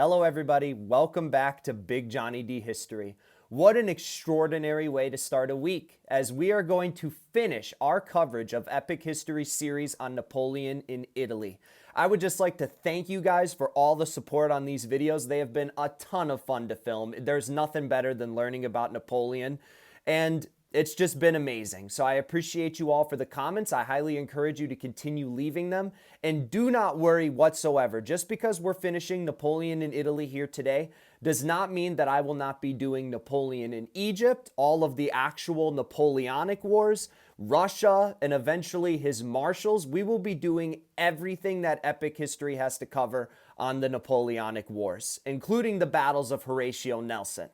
Hello everybody, welcome back to Big Johnny D History. What an extraordinary way to start a week, as we are going to finish our coverage of Epic History series on Napoleon in Italy. I would just like to thank you guys for all the support on these videos. They have been a ton of fun to film. There's nothing better than learning about Napoleon, and it's just been amazing. So I appreciate you all for the comments. I highly encourage you to continue leaving them. And do not worry whatsoever. Just because we're finishing Napoleon in Italy here today does not mean that I will not be doing Napoleon in Egypt, all of the actual Napoleonic wars, Russia, and eventually his marshals. We will be doing everything that Epic History has to cover on the Napoleonic wars, including the battles of Horatio Nelson.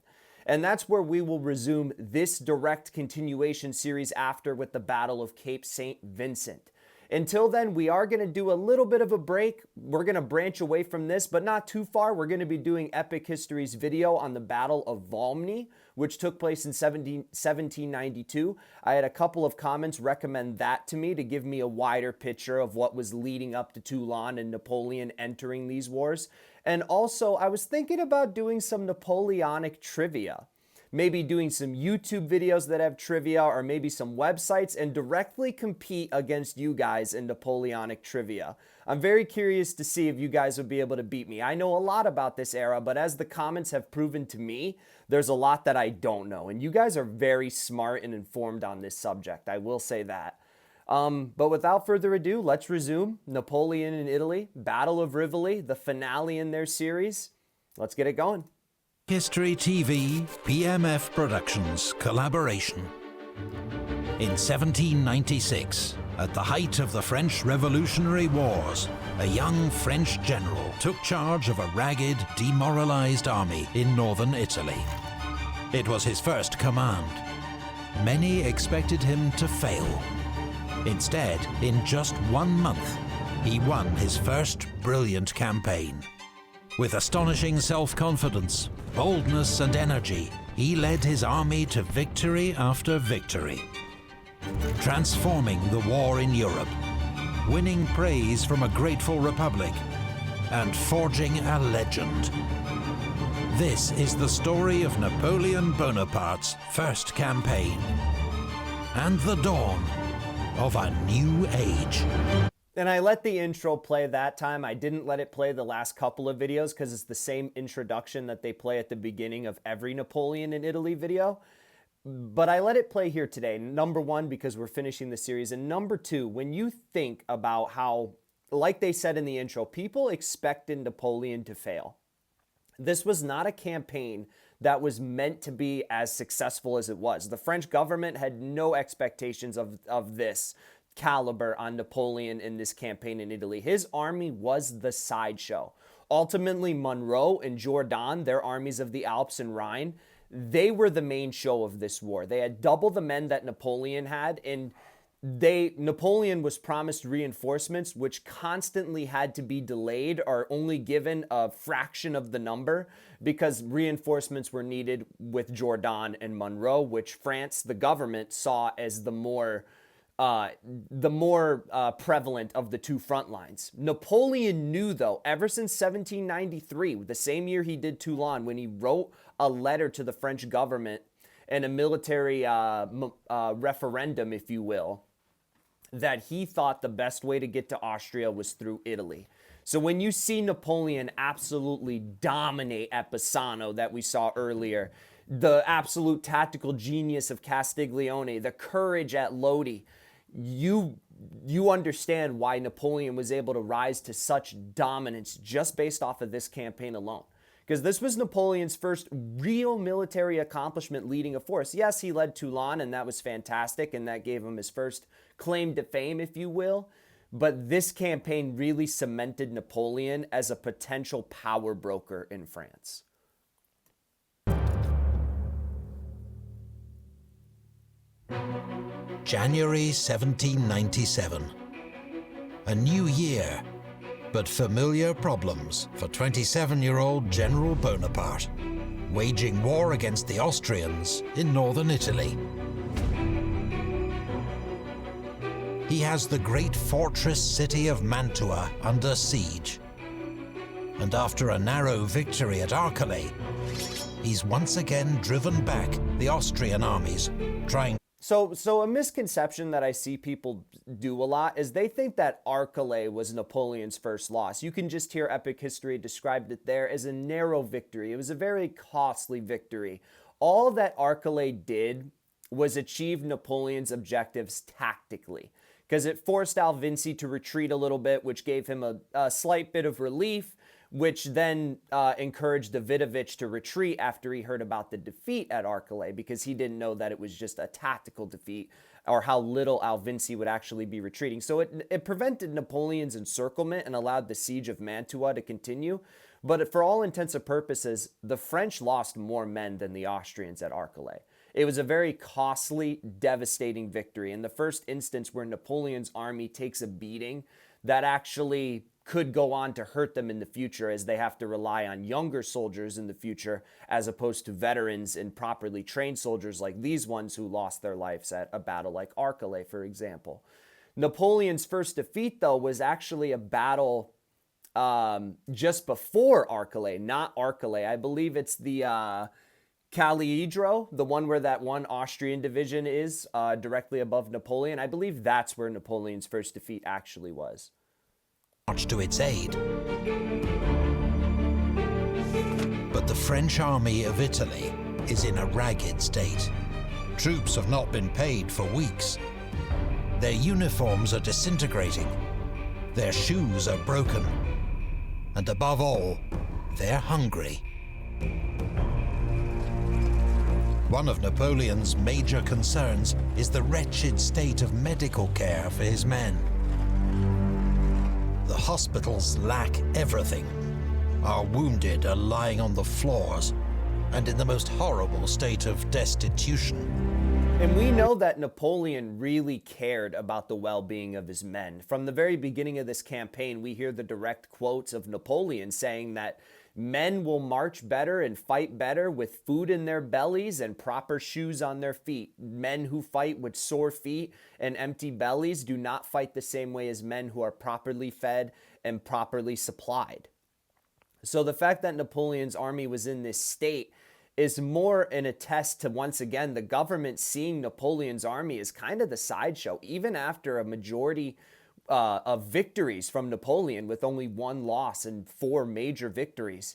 And that's where we will resume this direct continuation series after with the Battle of Cape St. Vincent. Until then, we are going to do a little bit of a break. We're going to branch away from this, but not too far. We're going to be doing Epic History's video on the Battle of Valmy, which took place in 1792. I had a couple of comments recommend that to me to give me a wider picture of what was leading up to Toulon and Napoleon entering these wars. And also, I was thinking about doing some Napoleonic trivia. Maybe doing some YouTube videos that have trivia, or maybe some websites, and directly compete against you guys in Napoleonic trivia. I'm very curious to see if you guys would be able to beat me. I know a lot about this era, but as the comments have proven to me, there's a lot that I don't know. And you guys are very smart and informed on this subject. I will say that. But without further ado, let's resume Napoleon in Italy, Battle of Rivoli, the finale in their series. Let's get it going. History TV, PMF Productions collaboration. In 1796, at the height of the French Revolutionary Wars, a young French general took charge of a ragged, demoralized army in northern Italy. It was his first command. Many expected him to fail. Instead, in just 1 month, he won his first brilliant campaign. With astonishing self-confidence, boldness and energy, he led his army to victory after victory, transforming the war in Europe, winning praise from a grateful republic, and forging a legend. This is the story of Napoleon Bonaparte's first campaign, and the dawn of a new age. And I let the intro play that time. I didn't let it play the last couple of videos because it's the same introduction that they play at the beginning of every Napoleon in Italy video. But I let it play here today. Number one, because we're finishing the series. And number two, when you think about how, like they said in the intro, people expected Napoleon to fail. This was not a campaign that was meant to be as successful as it was. The French government had no expectations of this caliber on Napoleon in this campaign in Italy. His army was the sideshow. Ultimately, Monroe and Jourdan, their armies of the Alps and Rhine, they were the main show of this war. They had double the men that Napoleon had, and Napoleon was promised reinforcements, which constantly had to be delayed or only given a fraction of the number because reinforcements were needed with Jourdan and Monroe, which France, the government, saw as the more prevalent of the two front lines. Napoleon knew, though, ever since 1793, the same year he did Toulon, when he wrote a letter to the French government and a military referendum, if you will, that he thought the best way to get to Austria was through Italy. So when you see Napoleon absolutely dominate at Bassano that we saw earlier, the absolute tactical genius of Castiglione, the courage at Lodi, you understand why Napoleon was able to rise to such dominance just based off of this campaign alone. Because this was Napoleon's first real military accomplishment leading a force. Yes, he led Toulon, and that was fantastic, and that gave him his first claim to fame, if you will. But this campaign really cemented Napoleon as a potential power broker in France. January 1797. A new year, but familiar problems for 27-year-old General Bonaparte, waging war against the Austrians in northern Italy. He has the great fortress city of Mantua under siege. And after a narrow victory at Arcole, he's once again driven back the Austrian armies, trying. So a misconception that I see people do a lot is they think that Arcole was Napoleon's first loss. You can just hear Epic History described it there as a narrow victory. It was a very costly victory. All that Arcole did was achieve Napoleon's objectives tactically, because it forced Alvinci to retreat a little bit, which gave him a slight bit of relief, which then encouraged Davidovich to retreat after he heard about the defeat at Arcole, because he didn't know that it was just a tactical defeat or how little Alvinci would actually be retreating. So it prevented Napoleon's encirclement and allowed the siege of Mantua to continue. But for all intents and purposes, the French lost more men than the Austrians at Arcole. It was a very costly, devastating victory. In the first instance where Napoleon's army takes a beating that actually could go on to hurt them in the future, as they have to rely on younger soldiers in the future as opposed to veterans and properly trained soldiers like these ones who lost their lives at a battle like Arcole, for example. Napoleon's first defeat, though, was actually a battle just before Arcole, not Arcole. I believe it's the Cagliedro, the one where that one Austrian division is directly above Napoleon. I believe that's where Napoleon's first defeat actually was. March to its aid. But the French army of Italy is in a ragged state. Troops have not been paid for weeks. Their uniforms are disintegrating. Their shoes are broken. And above all, they're hungry. One of Napoleon's major concerns is the wretched state of medical care for his men. The hospitals lack everything. Our wounded are lying on the floors and in the most horrible state of destitution. And we know that Napoleon really cared about the well-being of his men. From the very beginning of this campaign, we hear the direct quotes of Napoleon saying that men will march better and fight better with food in their bellies and proper shoes on their feet. Men who fight with sore feet and empty bellies do not fight the same way as men who are properly fed and properly supplied. So the fact that Napoleon's army was in this state is more an attest to, once again, the government seeing Napoleon's army as kind of the sideshow, even after a majority of victories from Napoleon with only one loss and 4 major victories.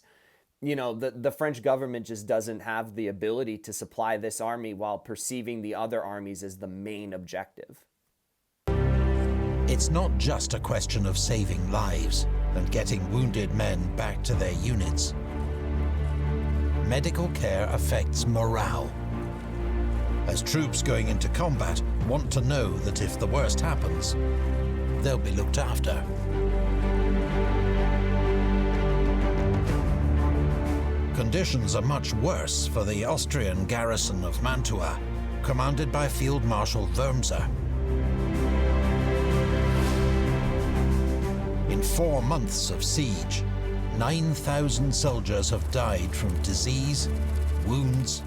You know, the French government just doesn't have the ability to supply this army while perceiving the other armies as the main objective. It's not just a question of saving lives and getting wounded men back to their units. Medical care affects morale, as troops going into combat want to know that if the worst happens, they'll be looked after. Conditions are much worse for the Austrian garrison of Mantua, commanded by Field Marshal Wurmser. In 4 months of siege, 9,000 soldiers have died from disease, wounds,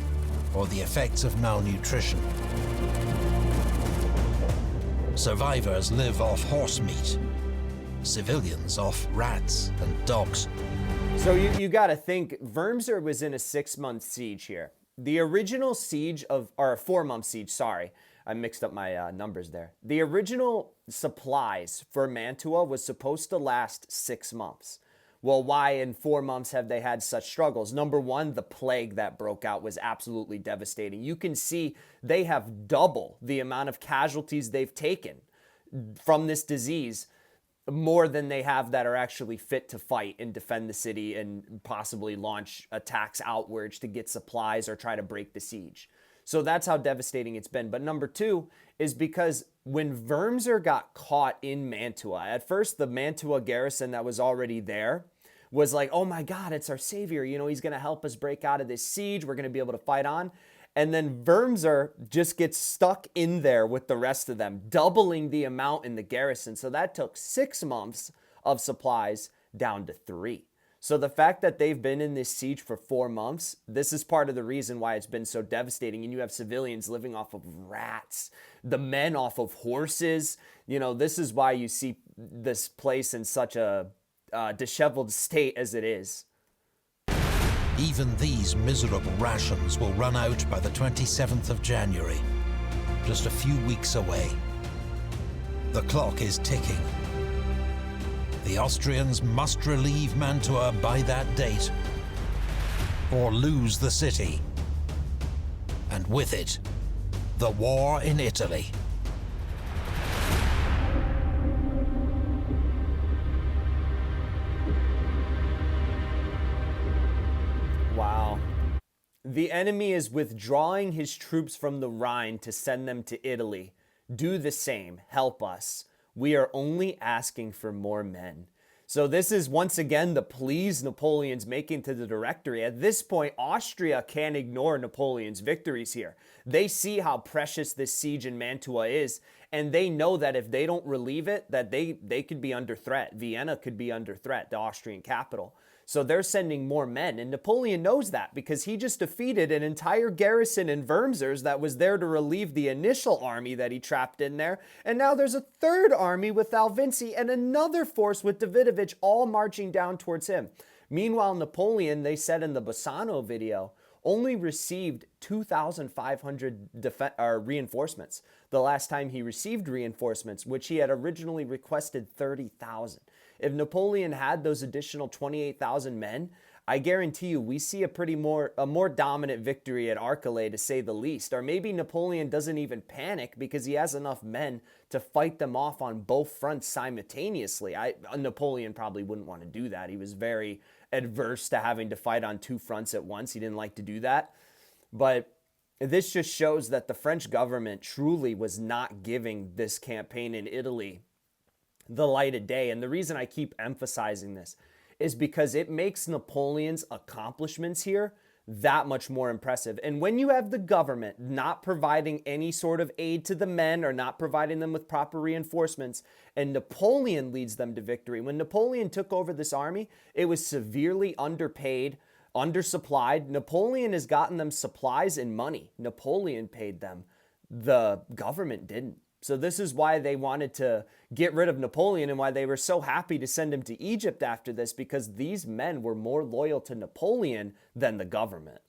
or the effects of malnutrition. Survivors live off horse meat, civilians off rats and dogs. So you got to think, Wurmser was in a 6-month siege here. The original siege or a 4-month siege, sorry. I mixed up my numbers there. The original supplies for Mantua was supposed to last 6 months. Well, why in 4 months have they had such struggles? Number one, the plague that broke out was absolutely devastating. You can see they have double the amount of casualties they've taken from this disease, more than they have that are actually fit to fight and defend the city and possibly launch attacks outwards to get supplies or try to break the siege. So that's how devastating it's been. But number two is because when Wurmser got caught in Mantua, at first the Mantua garrison that was already there was like, oh my God, it's our savior. You know, he's going to help us break out of this siege. We're going to be able to fight on. And then Wurmser just gets stuck in there with the rest of them, doubling the amount in the garrison. So that took 6 months of supplies down to 3. So the fact that they've been in this siege for 4 months, this is part of the reason why it's been so devastating. And you have civilians living off of rats, the men off of horses. You know, this is why you see this place in such a disheveled state as it is. Even these miserable rations will run out by the 27th of January, just a few weeks away. The clock is ticking. The Austrians must relieve Mantua by that date, or lose the city. And with it, the war in Italy. Wow. The enemy is withdrawing his troops from the Rhine to send them to Italy. Do the same. Help us. We are only asking for more men. So this is once again the pleas Napoleon's making to the Directory. At this point, Austria can't ignore Napoleon's victories here. They see how precious this siege in Mantua is, and they know that if they don't relieve it, that they could be under threat. Vienna could be under threat, the Austrian capital. So they're sending more men, and Napoleon knows that because he just defeated an entire garrison in Wormsers that was there to relieve the initial army that he trapped in there. And now there's a third army with Alvinci and another force with Davidovich all marching down towards him. Meanwhile, Napoleon, they said in the Bassano video, only received 2,500 reinforcements the last time he received reinforcements, which he had originally requested 30,000. If Napoleon had those additional 28,000 men, I guarantee you we see a more dominant victory at Arcole, to say the least. Or maybe Napoleon doesn't even panic because he has enough men to fight them off on both fronts simultaneously. Napoleon probably wouldn't want to do that. He was very adverse to having to fight on two fronts at once. He didn't like to do that. But this just shows that the French government truly was not giving this campaign in Italy the light of day. And the reason I keep emphasizing this is because it makes Napoleon's accomplishments here that much more impressive. And when you have the government not providing any sort of aid to the men or not providing them with proper reinforcements, and Napoleon leads them to victory. When Napoleon took over this army, it was severely underpaid, undersupplied. Napoleon has gotten them supplies and money. Napoleon paid them. The government didn't. So this is why they wanted to get rid of Napoleon and why they were so happy to send him to Egypt after this, because these men were more loyal to Napoleon than the government.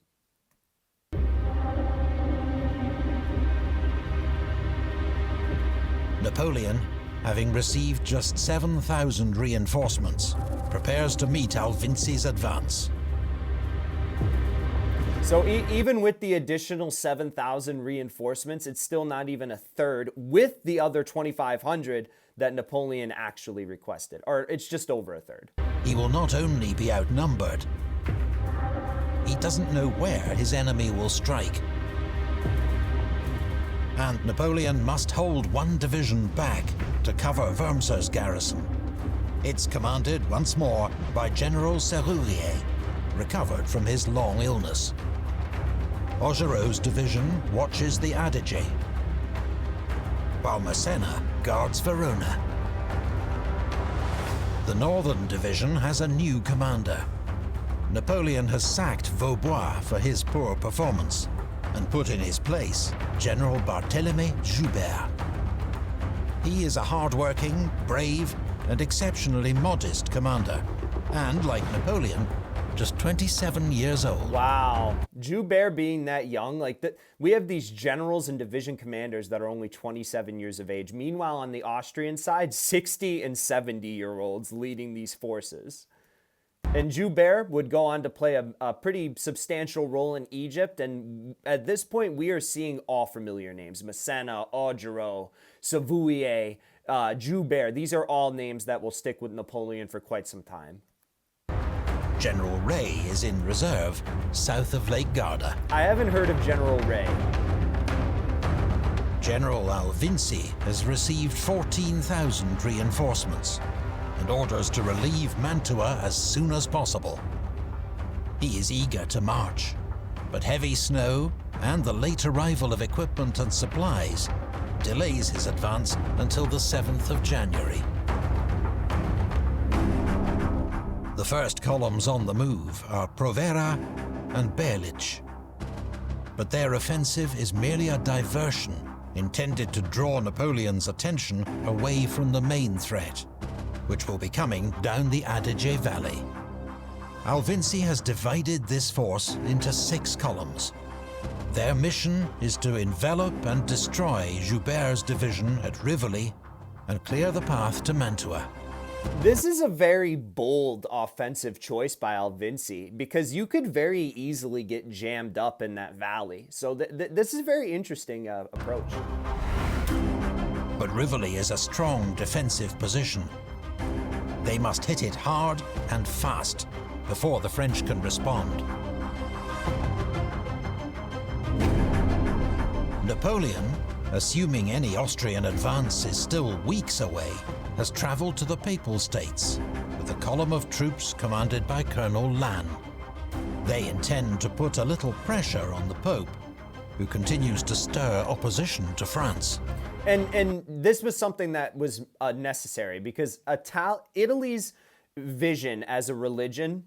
Napoleon, having received just 7,000 reinforcements, prepares to meet Alvinci's advance. So even with the additional 7,000 reinforcements, it's still not even a third with the other 2,500 that Napoleon actually requested. Or it's just over a third. He will not only be outnumbered, he doesn't know where his enemy will strike. And Napoleon must hold one division back to cover Wormser's garrison. It's commanded once more by General Serrurier, recovered from his long illness. Augereau's division watches the Adige, while Massena guards Verona. The Northern Division has a new commander. Napoleon has sacked Vaubois for his poor performance and put in his place General Barthélemy Joubert. He is a hard-working, brave, and exceptionally modest commander, and like Napoleon, just 27 years old. Wow. Joubert being that young, we have these generals and division commanders that are only 27 years of age. Meanwhile, on the Austrian side, 60 and 70-year-olds leading these forces. And Joubert would go on to play a pretty substantial role in Egypt. And at this point, we are seeing all familiar names. Massena, Augereau, Serrurier, Joubert. These are all names that will stick with Napoleon for quite some time. General Ray is in reserve, south of Lake Garda. I haven't heard of General Ray. General Alvinci has received 14,000 reinforcements and orders to relieve Mantua as soon as possible. He is eager to march, but heavy snow and the late arrival of equipment and supplies delays his advance until the 7th of January. The first columns on the move are Provera and Berlich. But their offensive is merely a diversion intended to draw Napoleon's attention away from the main threat. which will be coming down the Adige Valley. Alvinci has divided this force into 6 columns. Their mission is to envelop and destroy Joubert's division at Rivoli and clear the path to Mantua. This is a very bold offensive choice by Alvinci because you could very easily get jammed up in that valley. So this is a very interesting approach. But Rivoli is a strong defensive position. They must hit it hard and fast before the French can respond. Napoleon, assuming any Austrian advance is still weeks away, has travelled to the Papal States with a column of troops commanded by Colonel Lannes. They intend to put a little pressure on the Pope, who continues to stir opposition to France. And this was something that was necessary because Italy's vision as a religion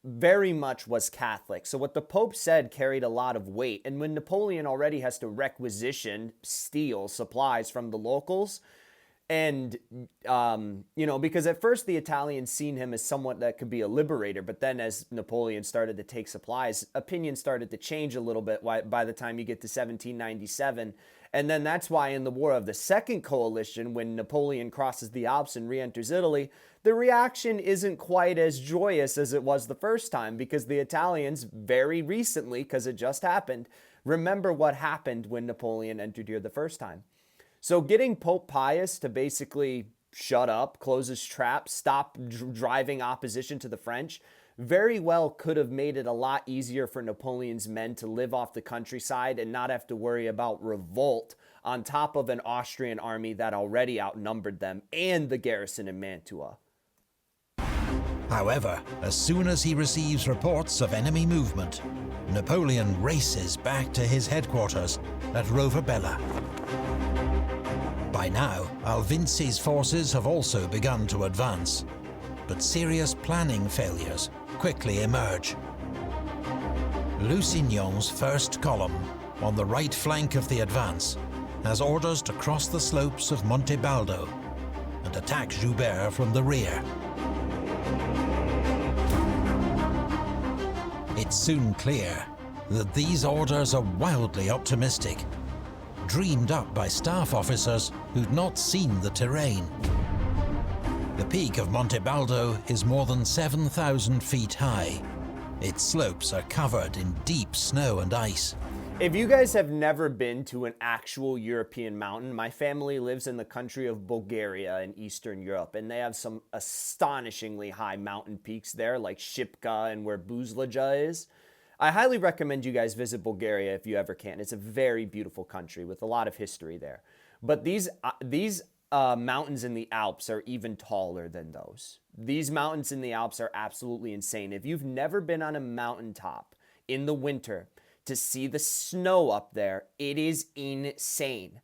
very much was Catholic. So what the Pope said carried a lot of weight. And when Napoleon already has to requisition, steal supplies from the locals, and, because at first the Italians seen him as someone that could be a liberator, but then as Napoleon started to take supplies, opinions started to change a little bit by the time you get to 1797. And then that's why in the War of the Second Coalition, when Napoleon crosses the Alps and re-enters Italy, the reaction isn't quite as joyous as it was the first time, because the Italians very recently, because it just happened, remember what happened when Napoleon entered here the first time. So getting Pope Pius to basically shut up, close his trap, stop driving opposition to the French, very well could have made it a lot easier for Napoleon's men to live off the countryside and not have to worry about revolt on top of an Austrian army that already outnumbered them and the garrison in Mantua. However, as soon as he receives reports of enemy movement, Napoleon races back to his headquarters at Rovabella. By now, Alvinci's forces have also begun to advance, but serious planning failures quickly emerge. Lusignan's first column, on the right flank of the advance, has orders to cross the slopes of Monte Baldo and attack Joubert from the rear. It's soon clear that these orders are wildly optimistic, dreamed up by staff officers who'd not seen the terrain. The peak of Monte Baldo is more than 7,000 feet high. Its slopes are covered in deep snow and ice. If you guys have never been to an actual European mountain, my family lives in the country of Bulgaria in Eastern Europe, and they have some astonishingly high mountain peaks there, like Shipka and where Buzlaja is. I highly recommend you guys visit Bulgaria if you ever can. It's a very beautiful country with a lot of history there. But these mountains in the Alps are even taller than those. These mountains in the Alps are absolutely insane. If you've never been on a mountaintop in the winter to see the snow up there, it is insane.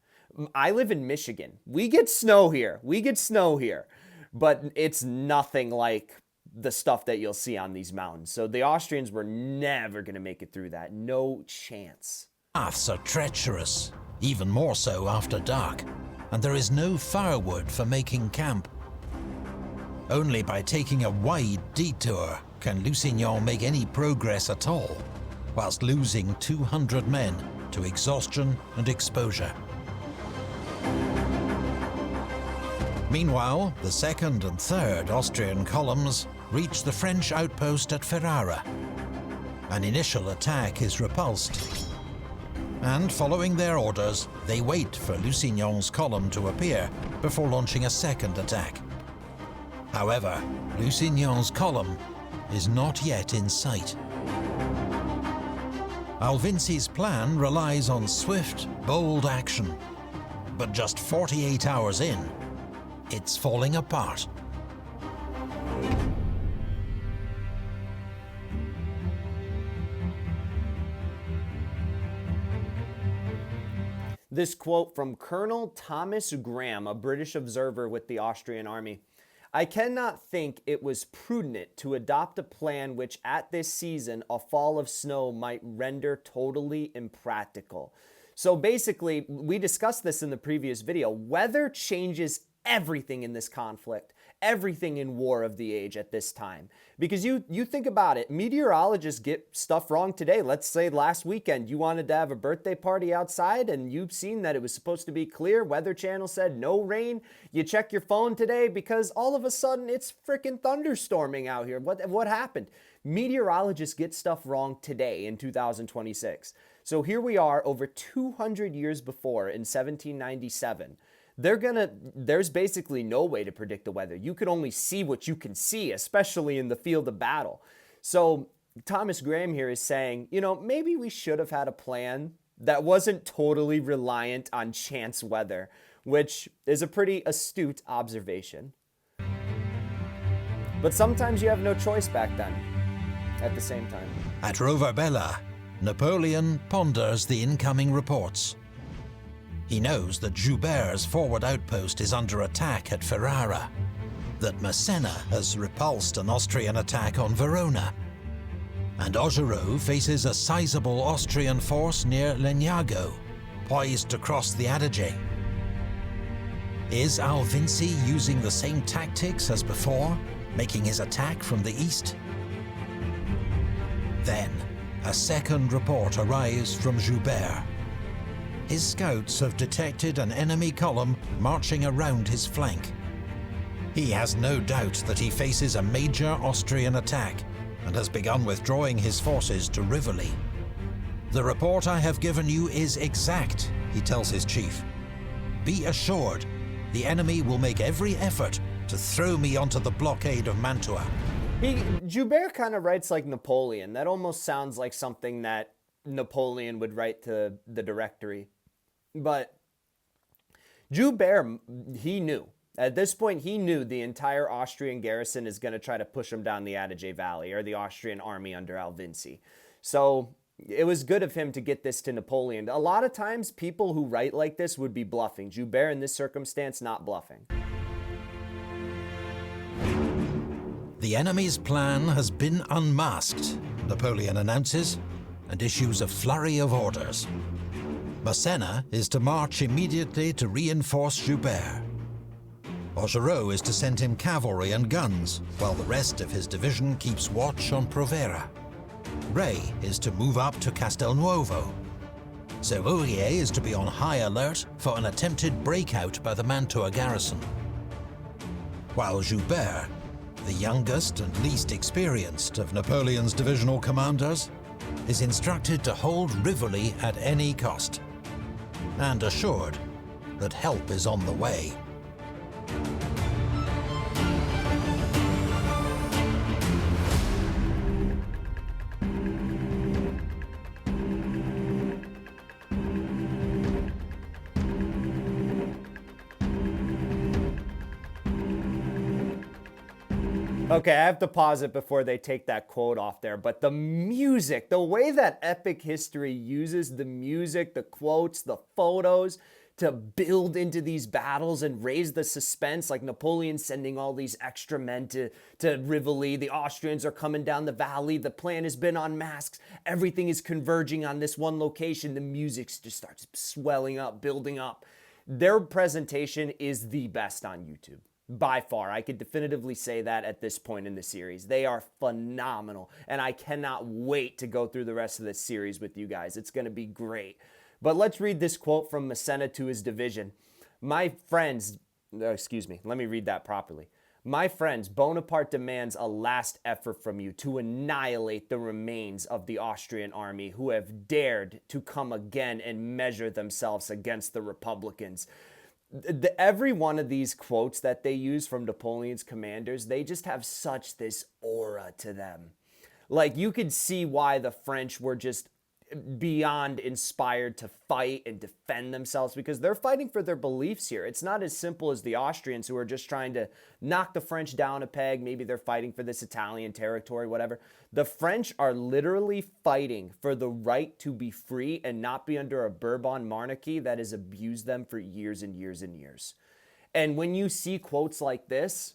I live in Michigan. We get snow here. But it's nothing like the stuff that you'll see on these mountains. So the Austrians were never going to make it through that. No chance. Paths are treacherous, even more so after dark, and there is no firewood for making camp. Only by taking a wide detour can Lusignan make any progress at all, whilst losing 200 men to exhaustion and exposure. Meanwhile, the 2nd and 3rd Austrian columns reach the French outpost at Ferrara. An initial attack is repulsed, and following their orders, they wait for Lusignan's column to appear before launching a second attack. However, Lusignan's column is not yet in sight. Alvinci's plan relies on swift, bold action, but just 48 hours in, it's falling apart. This quote from Colonel Thomas Graham, a British observer with the Austrian army. I cannot think it was prudent to adopt a plan which at this season a fall of snow might render totally impractical. So basically, we discussed this in the previous video. Weather changes everything in this conflict. everything in war of the age at this time. Because you think about it, meteorologists get stuff wrong today. Let's say last weekend you wanted to have a birthday party outside and you've seen that it was supposed to be clear. Weather Channel said no rain. You check your phone today because all of a sudden it's freaking thunderstorming out here. What happened? Meteorologists get stuff wrong today in 2026. So here we are over 200 years before in 1797. There's basically no way to predict the weather. You can only see what you can see, especially in the field of battle. So Thomas Graham here is saying, maybe we should have had a plan that wasn't totally reliant on chance weather, which is a pretty astute observation. But sometimes you have no choice back then, at the same time. At Rovarbella, Napoleon ponders the incoming reports. He knows that Joubert's forward outpost is under attack at Ferrara, that Massena has repulsed an Austrian attack on Verona, and Augereau faces a sizable Austrian force near Legnago, poised to cross the Adige. Is Alvinci using the same tactics as before, making his attack from the east? Then, a second report arrives from Joubert. His scouts have detected an enemy column marching around his flank. He has no doubt that he faces a major Austrian attack and has begun withdrawing his forces to Rivoli. "The report I have given you is exact," he tells his chief. "Be assured, the enemy will make every effort to throw me onto the blockade of Mantua." Joubert kind of writes like Napoleon. That almost sounds like something that Napoleon would write to the Directory. But Joubert, he knew. At this point, he knew the entire Austrian garrison is going to try to push him down the Adige Valley, or the Austrian army under Alvinci. So it was good of him to get this to Napoleon. A lot of times, people who write like this would be bluffing. Joubert, in this circumstance, not bluffing. "The enemy's plan has been unmasked," Napoleon announces, and issues a flurry of orders. Massena is to march immediately to reinforce Joubert. Augereau is to send him cavalry and guns, while the rest of his division keeps watch on Provera. Ray is to move up to Castelnuovo. Serrurier is to be on high alert for an attempted breakout by the Mantua garrison. While Joubert, the youngest and least experienced of Napoleon's divisional commanders, is instructed to hold Rivoli at any cost, and assured that help is on the way. Okay, I have to pause it before they take that quote off there, but the music, the way that epic history uses the music, the quotes, the photos to build into these battles and raise the suspense, like Napoleon sending all these extra men to Rivoli, the Austrians are coming down the valley, the plan has been unmasked, everything is converging on this one location, the music just starts swelling up, building up. Their presentation is the best on YouTube. By far, I could definitively say that at this point in the series. They are phenomenal, and I cannot wait to go through the rest of this series with you guys. It's going to be great. But let's read this quote from Massena to his division. "My friends," let me read that properly. "My friends, Bonaparte demands a last effort from you to annihilate the remains of the Austrian army who have dared to come again and measure themselves against the Republicans." Every one of these quotes that they use from Napoleon's commanders, they just have such this aura to them. Like, you could see why the French were just beyond inspired to fight and defend themselves, because they're fighting for their beliefs here. It's not as simple as the Austrians, who are just trying to knock the French down a peg. Maybe they're fighting for this Italian territory, whatever. The French are literally fighting for the right to be free and not be under a Bourbon monarchy that has abused them for years and years and years. And when you see quotes like this,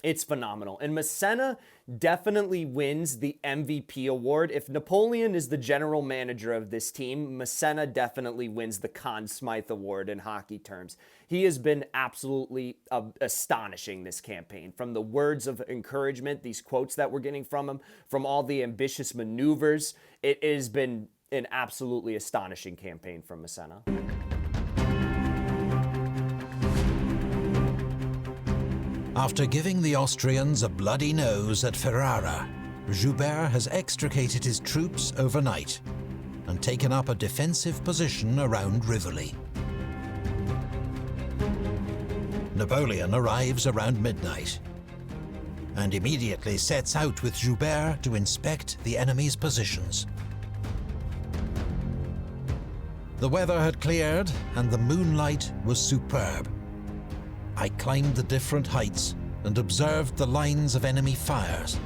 It's phenomenal. And Massena definitely wins the MVP award. If Napoleon is the general manager of this team, Massena definitely wins the Conn Smythe Award in hockey terms. He has been absolutely astonishing this campaign. From the words of encouragement, these quotes that we're getting from him, from all the ambitious maneuvers, it has been an absolutely astonishing campaign from Massena. After giving the Austrians a bloody nose at Ferrara, Joubert has extricated his troops overnight and taken up a defensive position around Rivoli. Napoleon arrives around midnight and immediately sets out with Joubert to inspect the enemy's positions. The weather had cleared and the moonlight was superb. I climbed the different heights and observed the lines of enemy fires.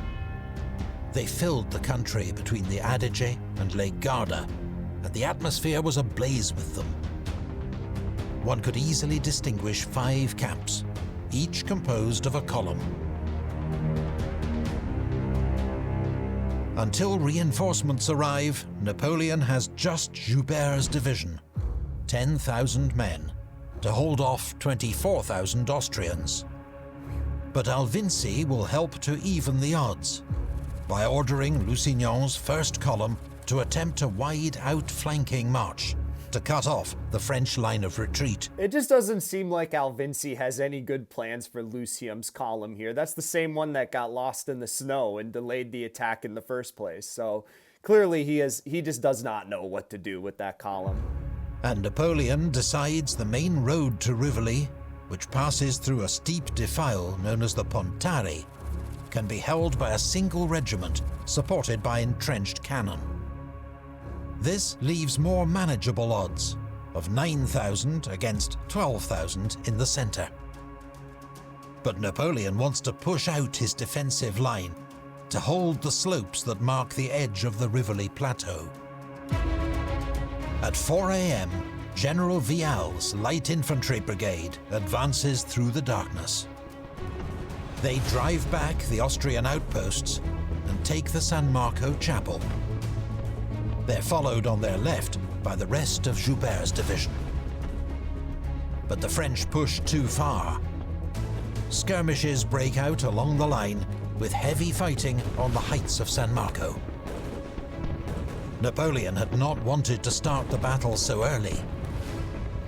They filled the country between the Adige and Lake Garda, and the atmosphere was ablaze with them. One could easily distinguish 5 camps, each composed of a column. Until reinforcements arrive, Napoleon has just Joubert's division, 10,000 men, to hold off 24,000 Austrians. But Alvinci will help to even the odds by ordering Lusignan's first column to attempt a wide outflanking march to cut off the French line of retreat. It just doesn't seem like Alvinci has any good plans for Lucium's column here. That's the same one that got lost in the snow and delayed the attack in the first place. So clearly he just does not know what to do with that column. And Napoleon decides the main road to Rivoli, which passes through a steep defile known as the Pontari, can be held by a single regiment supported by entrenched cannon. This leaves more manageable odds of 9,000 against 12,000 in the centre. But Napoleon wants to push out his defensive line to hold the slopes that mark the edge of the Rivoli plateau. At 4 a.m., General Vial's light infantry brigade advances through the darkness. They drive back the Austrian outposts and take the San Marco chapel. They're followed on their left by the rest of Joubert's division. But the French push too far. Skirmishes break out along the line with heavy fighting on the heights of San Marco. Napoleon had not wanted to start the battle so early,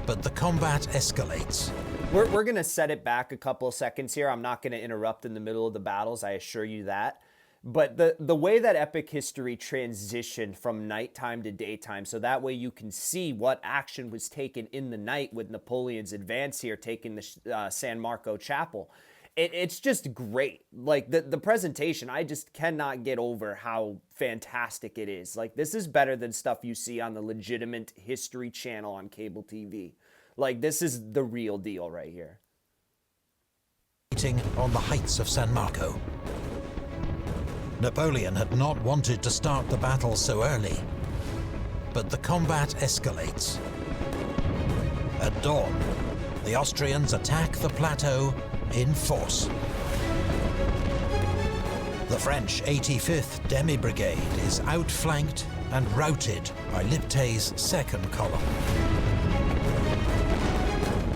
but the combat escalates. We're going to set it back a couple of seconds here. I'm not going to interrupt in the middle of the battles, I assure you that. But the way that epic history transitioned from nighttime to daytime, so that way you can see what action was taken in the night with Napoleon's advance here, taking the San Marco chapel. It's just great. Like, the presentation, I just cannot get over how fantastic it is. Like, this is better than stuff you see on the legitimate History Channel on cable TV. Like, this is the real deal right here. On the heights of San Marco. Napoleon had not wanted to start the battle so early, but the combat escalates. At dawn, the Austrians attack the plateau in force. The French 85th Demi Brigade is outflanked and routed by Liptay's second column.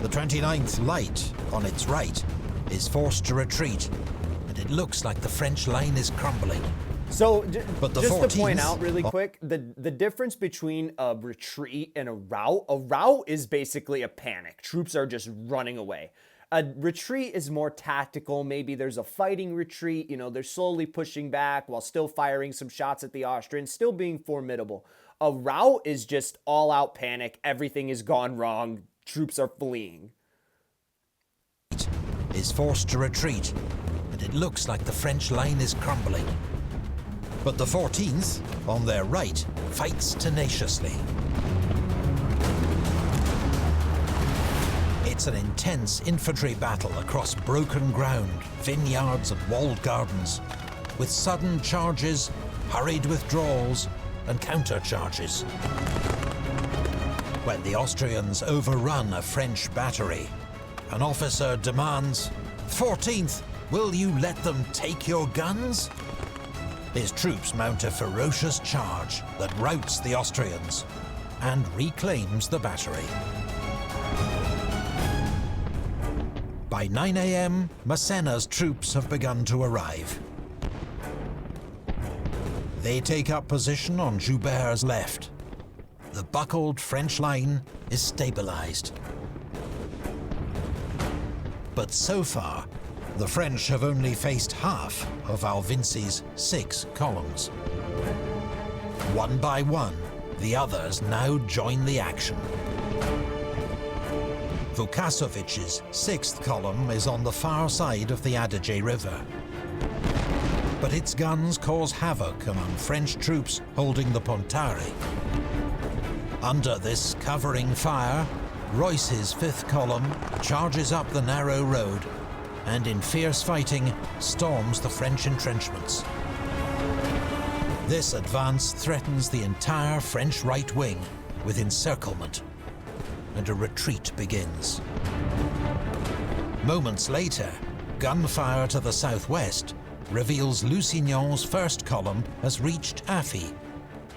The 29th Light, on its right, is forced to retreat, and it looks like the French line is crumbling. So, but the just 14th, to point out really quick, the difference between a retreat and a rout is basically a panic. Troops are just running away. A retreat is more tactical. Maybe there's a fighting retreat. You know, they're slowly pushing back while still firing some shots at the Austrians, still being formidable. A rout is just all-out panic. Everything has gone wrong. Troops are fleeing. Is forced to retreat, and it looks like the French line is crumbling. But the 14th, on their right, fights tenaciously. It's an intense infantry battle across broken ground, vineyards and walled gardens, with sudden charges, hurried withdrawals, and counter-charges. When the Austrians overrun a French battery, an officer demands, 14th, Will you let them take your guns? His troops mount a ferocious charge that routs the Austrians and reclaims the battery. By 9 a.m., Massena's troops have begun to arrive. They take up position on Joubert's left. The buckled French line is stabilized. But so far, the French have only faced half of Alvinci's 6 columns. One by one, the others now join the action. Vukasovic's 6th column is on the far side of the Adige River. But its guns cause havoc among French troops holding the Pontari. Under this covering fire, Royce's 5th column charges up the narrow road and in fierce fighting storms the French entrenchments. This advance threatens the entire French right wing with encirclement, and a retreat begins. Moments later, gunfire to the southwest reveals Lusignan's 1st column has reached Affy,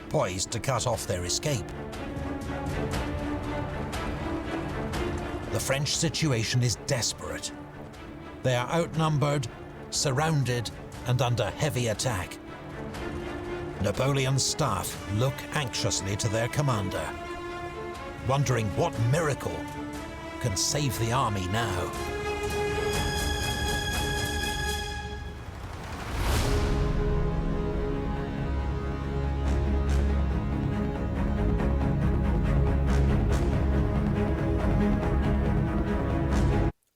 poised to cut off their escape. The French situation is desperate. They are outnumbered, surrounded, and under heavy attack. Napoleon's staff look anxiously to their commander, wondering what miracle can save the army now.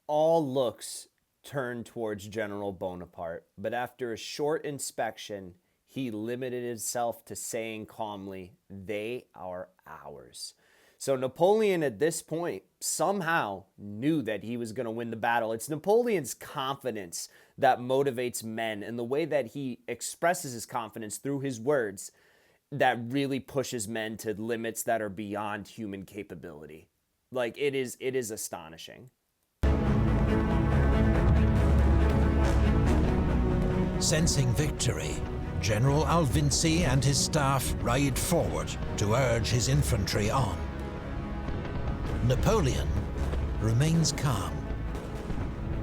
All looks turned towards General Bonaparte, but after a short inspection, he limited himself to saying calmly, "They are ours." So Napoleon at this point somehow knew that he was going to win the battle. It's Napoleon's confidence that motivates men, and the way that he expresses his confidence through his words that really pushes men to limits that are beyond human capability. Like, it is astonishing. Sensing victory, General Alvinci and his staff ride forward to urge his infantry on. Napoleon remains calm.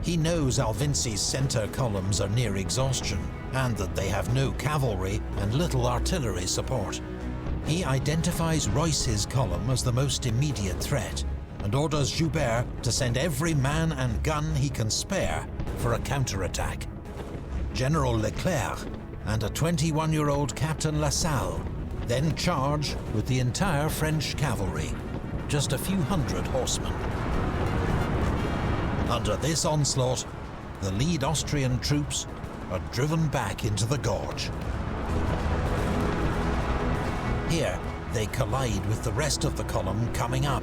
He knows Alvinci's center columns are near exhaustion and that they have no cavalry and little artillery support. He identifies Royce's column as the most immediate threat and orders Joubert to send every man and gun he can spare for a counterattack. General Leclerc and a 21-year-old Captain Lassalle then charge with the entire French cavalry, just a few hundred horsemen. Under this onslaught, the lead Austrian troops are driven back into the gorge. Here, they collide with the rest of the column coming up.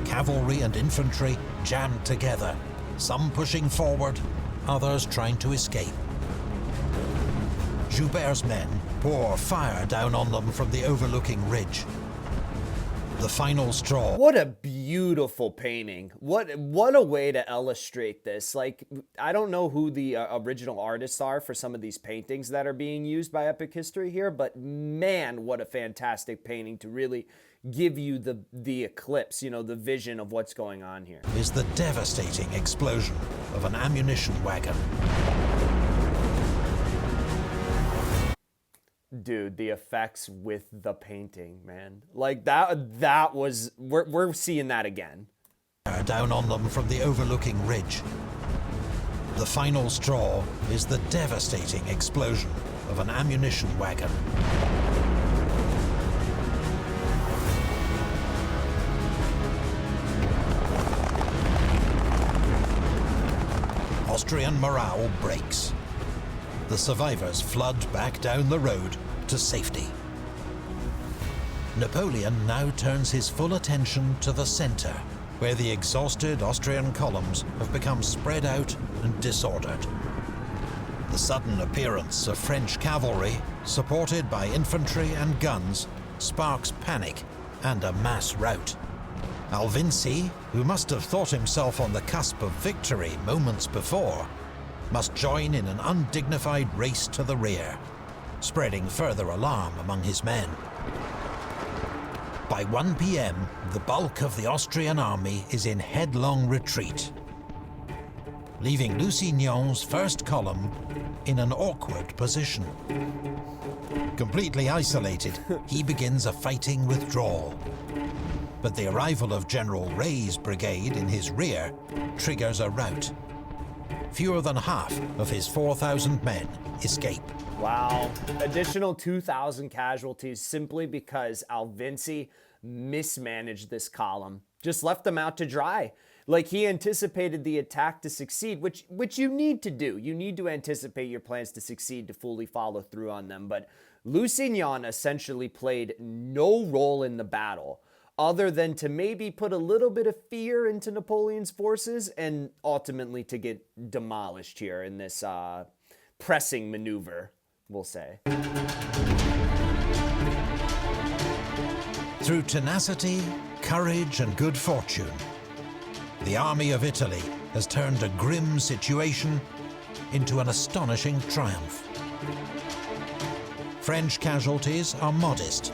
Cavalry and infantry jammed together, some pushing forward, others trying to escape. Joubert's men pour fire down on them from the overlooking ridge. The final straw. What a beautiful painting. What a way to illustrate this. Like, I don't know who the original artists are for some of these paintings that are being used by Epic History here, but man, what a fantastic painting to really give you the eclipse, you know, the vision of what's going on here. Is the devastating explosion of an ammunition wagon. Dude, the effects with the painting, man. Like, that was, we're seeing that again. Down on them from the overlooking ridge. The final straw is the devastating explosion of an ammunition wagon. Austrian morale breaks. The survivors flood back down the road to safety. Napoleon now turns his full attention to the center, where the exhausted Austrian columns have become spread out and disordered. The sudden appearance of French cavalry, supported by infantry and guns, sparks panic and a mass rout. Alvinci, who must have thought himself on the cusp of victory moments before, must join in an undignified race to the rear, spreading further alarm among his men. By 1 p.m., the bulk of the Austrian army is in headlong retreat, leaving Lusignan's first column in an awkward position. Completely isolated, he begins a fighting withdrawal. But the arrival of General Rey's brigade in his rear triggers a rout. Fewer than half of his 4,000 men escape. Wow. Additional 2,000 casualties simply because Alvinci mismanaged this column. Just left them out to dry. Like, he anticipated the attack to succeed, which you need to do. You need to anticipate your plans to succeed to fully follow through on them. But Lusignan essentially played no role in the battle, other than to maybe put a little bit of fear into Napoleon's forces and ultimately to get demolished here in this pressing maneuver, we'll say. Through tenacity, courage, and good fortune, the army of Italy has turned a grim situation into an astonishing triumph. French casualties are modest.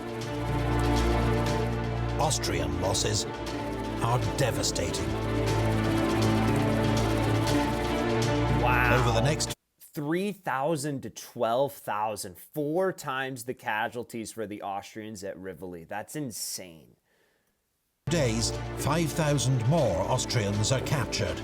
Austrian losses are devastating. Wow. Over the next 3,000 to 12,000, 4 times the casualties for the Austrians at Rivoli. That's insane. days, 5,000 more Austrians are captured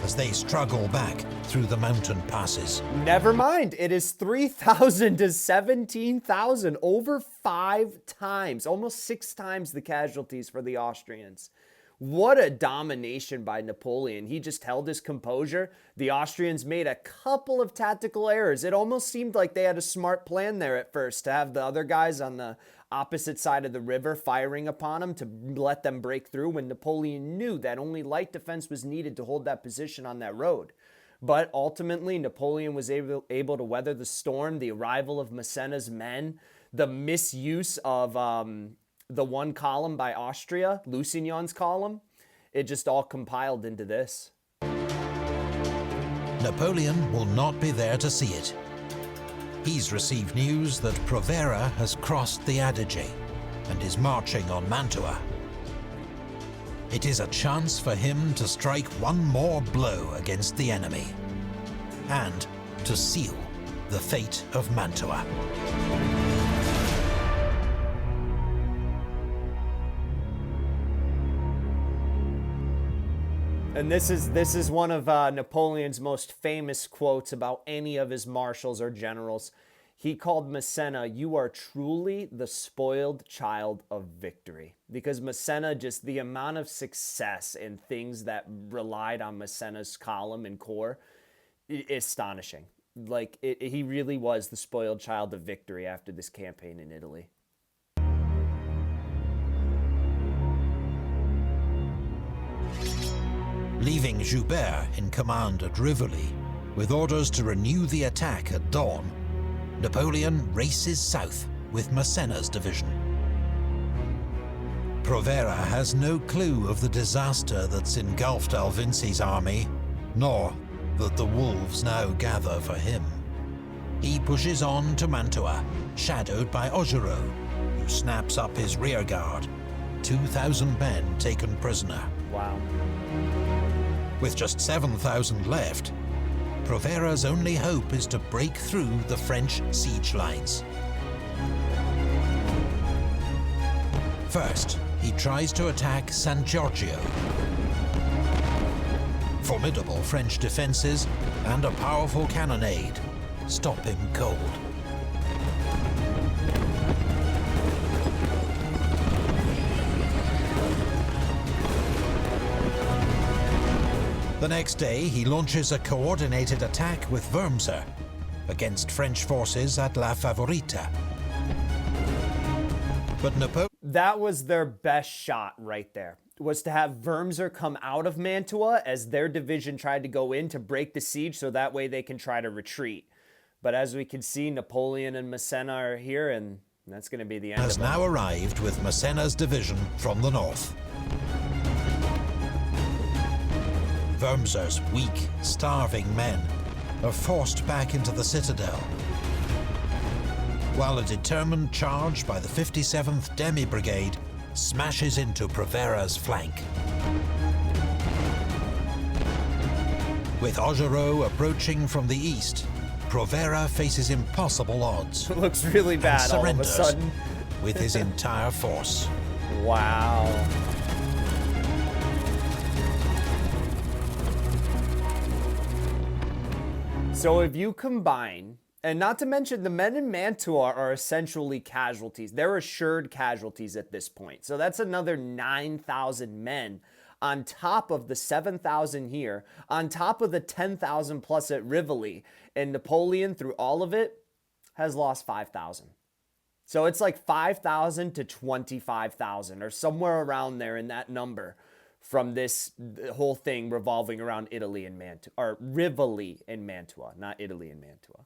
as they struggle back through the mountain passes. Never mind, it is 3,000 to 17,000, over 5 times, almost 6 times the casualties for the Austrians. What a domination by Napoleon. He just held his composure. The Austrians made a couple of tactical errors. It almost seemed like they had a smart plan there at first, to have the other guys on the opposite side of the river firing upon them to let them break through, when Napoleon knew that only light defense was needed to hold that position on that road. But ultimately, Napoleon was able to weather the storm, the arrival of Massena's men, the misuse of the one column by Austria, Lusignan's column. It just all compiled into this. Napoleon will not be there to see it. He's received news that Provera has crossed the Adige and is marching on Mantua. It is a chance for him to strike one more blow against the enemy and to seal the fate of Mantua. And this is one of Napoleon's most famous quotes about any of his marshals or generals. He called Massena, "You are truly the spoiled child of victory." Because Massena, just the amount of success and things that relied on Massena's column and corps, astonishing. Like, he really was the spoiled child of victory after this campaign in Italy. Leaving Joubert in command at Rivoli, with orders to renew the attack at dawn, Napoleon races south with Massena's division. Provera has no clue of the disaster that's engulfed Alvinci's army, nor that the wolves now gather for him. He pushes on to Mantua, shadowed by Augereau, who snaps up his rearguard. 2,000 men taken prisoner. Wow. With just 7,000 left, Provera's only hope is to break through the French siege lines. First, he tries to attack San Giorgio. Formidable French defenses and a powerful cannonade stop him cold. The next day, he launches a coordinated attack with Wurmser against French forces at La Favorita. But that was their best shot right there, was to have Wurmser come out of Mantua as their division tried to go in to break the siege, so that way they can try to retreat. But as we can see, Napoleon and Massena are here, and that's going to be the end has of it. now arrived with Massena's division from the north. Wurmser's weak, starving men are forced back into the citadel, while a determined charge by the 57th Demi Brigade smashes into Provera's flank. With Augereau approaching from the east, Provera faces impossible odds. It looks really bad all of a sudden. With his entire force. Wow. So if you combine, and not to mention the men in Mantua are essentially casualties. They're assured casualties at this point. So that's another 9,000 men on top of the 7,000 here, on top of the 10,000 plus at Rivoli. And Napoleon, through all of it, has lost 5,000. So it's like 5,000 to 25,000 or somewhere around there in that number from this whole thing revolving around Italy and Mantua, or Rivoli and Mantua, not Italy and Mantua.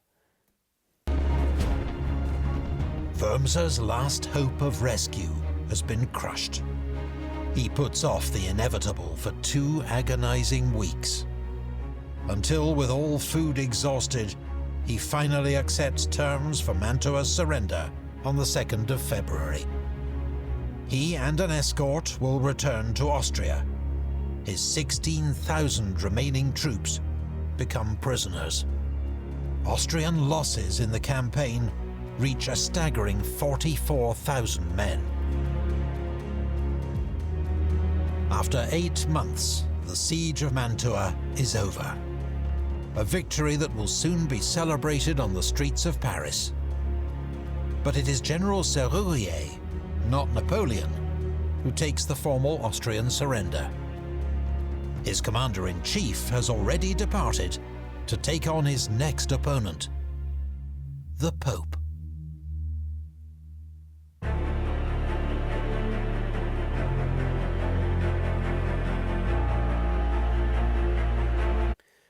Wurmser's last hope of rescue has been crushed. He puts off the inevitable for 2 agonizing weeks, until, with all food exhausted, he finally accepts terms for Mantua's surrender on the 2nd of February. He and an escort will return to Austria. His 16,000 remaining troops become prisoners. Austrian losses in the campaign reach a staggering 44,000 men. After 8 months, the siege of Mantua is over. A victory that will soon be celebrated on the streets of Paris. But it is General Serrurier, not Napoleon, who takes the formal Austrian surrender. His commander-in-chief has already departed to take on his next opponent, the Pope.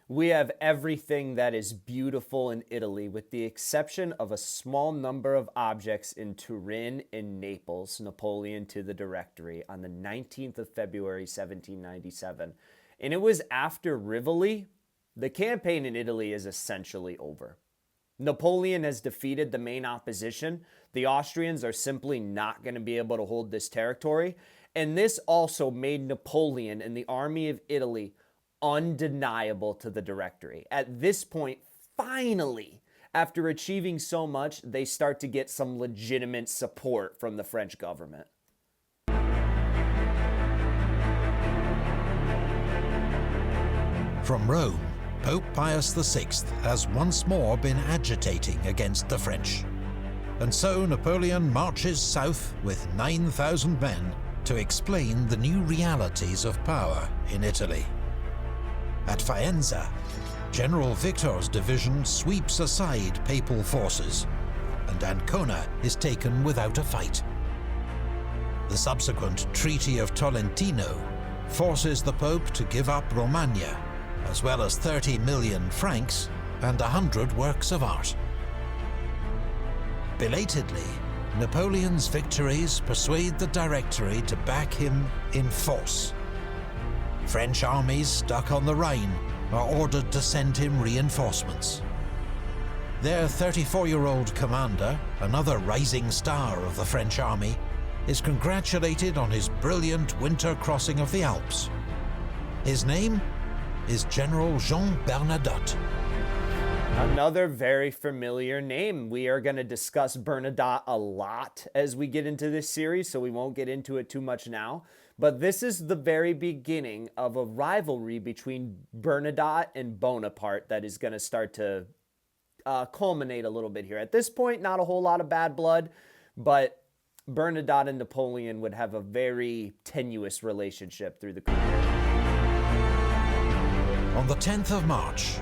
We have everything that is beautiful in Italy, with the exception of a small number of objects in Turin and Naples, Napoleon to the Directory on the 19th of February, 1797. And it was after Rivoli. The campaign in Italy is essentially over. Napoleon has defeated the main opposition. The Austrians are simply not going to be able to hold this territory. And this also made Napoleon and the army of Italy undeniable to the Directory. At this point, finally, after achieving so much, they start to get some legitimate support from the French government. From Rome, Pope Pius VI has once more been agitating against the French. And so Napoleon marches south with 9,000 men to explain the new realities of power in Italy. At Faenza, General Victor's division sweeps aside papal forces, and Ancona is taken without a fight. The subsequent Treaty of Tolentino forces the Pope to give up Romagna, as well as 30 million francs and 100 works of art. Belatedly, Napoleon's victories persuade the Directory to back him in force. French armies stuck on the Rhine are ordered to send him reinforcements. Their 34-year-old commander, another rising star of the French army, is congratulated on his brilliant winter crossing of the Alps. His name is General Jean Bernadotte. Another very familiar name. We are going to discuss Bernadotte a lot as we get into this series, so we won't get into it too much now. But this is the very beginning of a rivalry between Bernadotte and Bonaparte that is going to start to culminate a little bit here. At this point, not a whole lot of bad blood, but Bernadotte and Napoleon would have a very tenuous relationship through the career. On the 10th of March,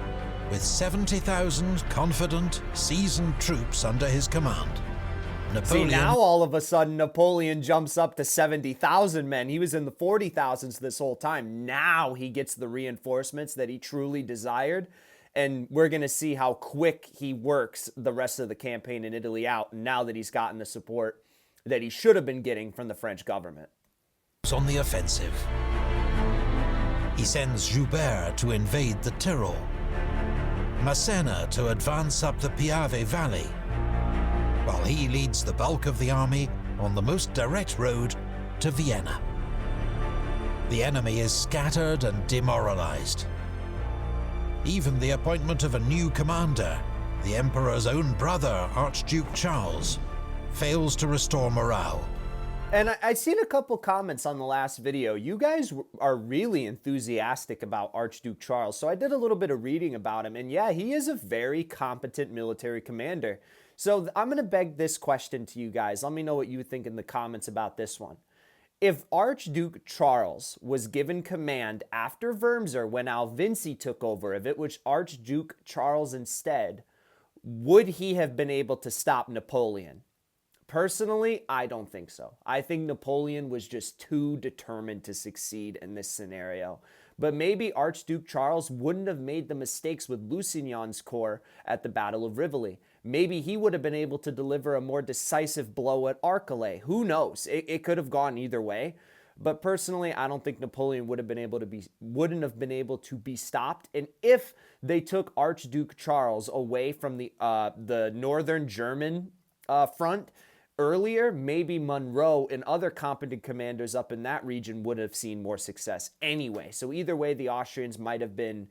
with 70,000 confident, seasoned troops under his command, Napoleon... See, now all of a sudden, Napoleon jumps up to 70,000 men. He was in the 40,000s this whole time. Now he gets the reinforcements that he truly desired. And we're going to see how quick he works the rest of the campaign in Italy out now that he's gotten the support that he should have been getting from the French government. On the offensive. He sends Joubert to invade the Tyrol. Massena to advance up the Piave Valley, while he leads the bulk of the army on the most direct road to Vienna. The enemy is scattered and demoralized. Even the appointment of a new commander, the Emperor's own brother, Archduke Charles, fails to restore morale. And I've seen a couple comments on the last video. You guys are really enthusiastic about Archduke Charles, so I did a little bit of reading about him, and yeah, he is a very competent military commander. So I'm going to beg this question to you guys. Let me know what you think in the comments about this one. If Archduke Charles was given command after Wurmser when Alvinci took over, if it was Archduke Charles instead, would he have been able to stop Napoleon? Personally, I don't think so. I think Napoleon was just too determined to succeed in this scenario. But maybe Archduke Charles wouldn't have made the mistakes with Lusignan's corps at the Battle of Rivoli. Maybe he would have been able to deliver a more decisive blow at Arcole. Who knows? It could have gone either way. But personally, I don't think Napoleon wouldn't have been able to be stopped. And if they took Archduke Charles away from the northern German front earlier, maybe Monroe and other competent commanders up in that region would have seen more success anyway. So either way, the Austrians might have been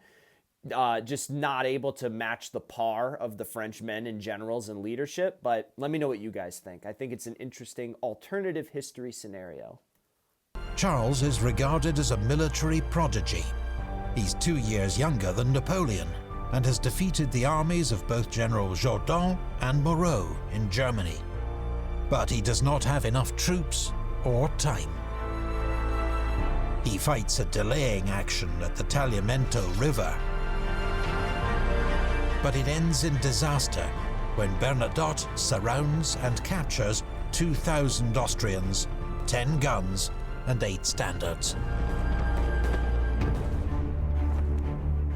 just not able to match the par of the French men and generals and leadership. But let me know what you guys think. I think it's an interesting alternative history scenario. Charles is regarded as a military prodigy. He's 2 years younger than Napoleon and has defeated the armies of both General Jourdan and Moreau in Germany. But he does not have enough troops or time. He fights a delaying action at the Tagliamento River, but it ends in disaster when Bernadotte surrounds and captures 2,000 Austrians, 10 guns, and 8 standards.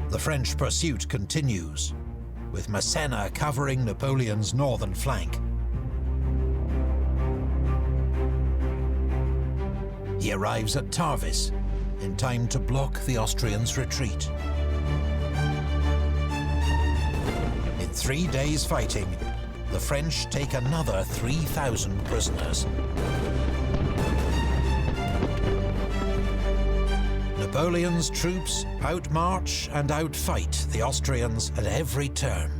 The French pursuit continues, with Massena covering Napoleon's northern flank. He arrives at Tarvis in time to block the Austrians' retreat. In 3 days' fighting, the French take another 3,000 prisoners. Napoleon's troops outmarch and outfight the Austrians at every turn.